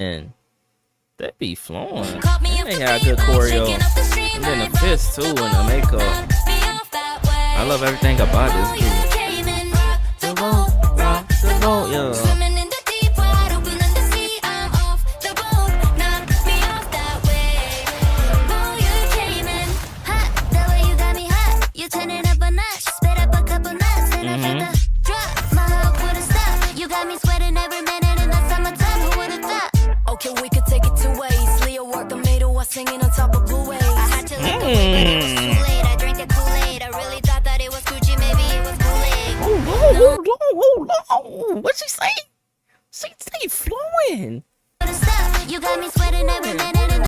And they be flowing. They got good choreo. And then the fist too, and the makeup. I love everything about this group. The boat, rock the boat, yeah. Okay, we could take it two ways. Leo worked the middle while singing on top of blue waves. I had to let go of it was too late. I drank the Kool-Aid. I really thought that it was Gucci, maybe it was Kool-Aid. What she say? She flowing. You got me sweating every minute.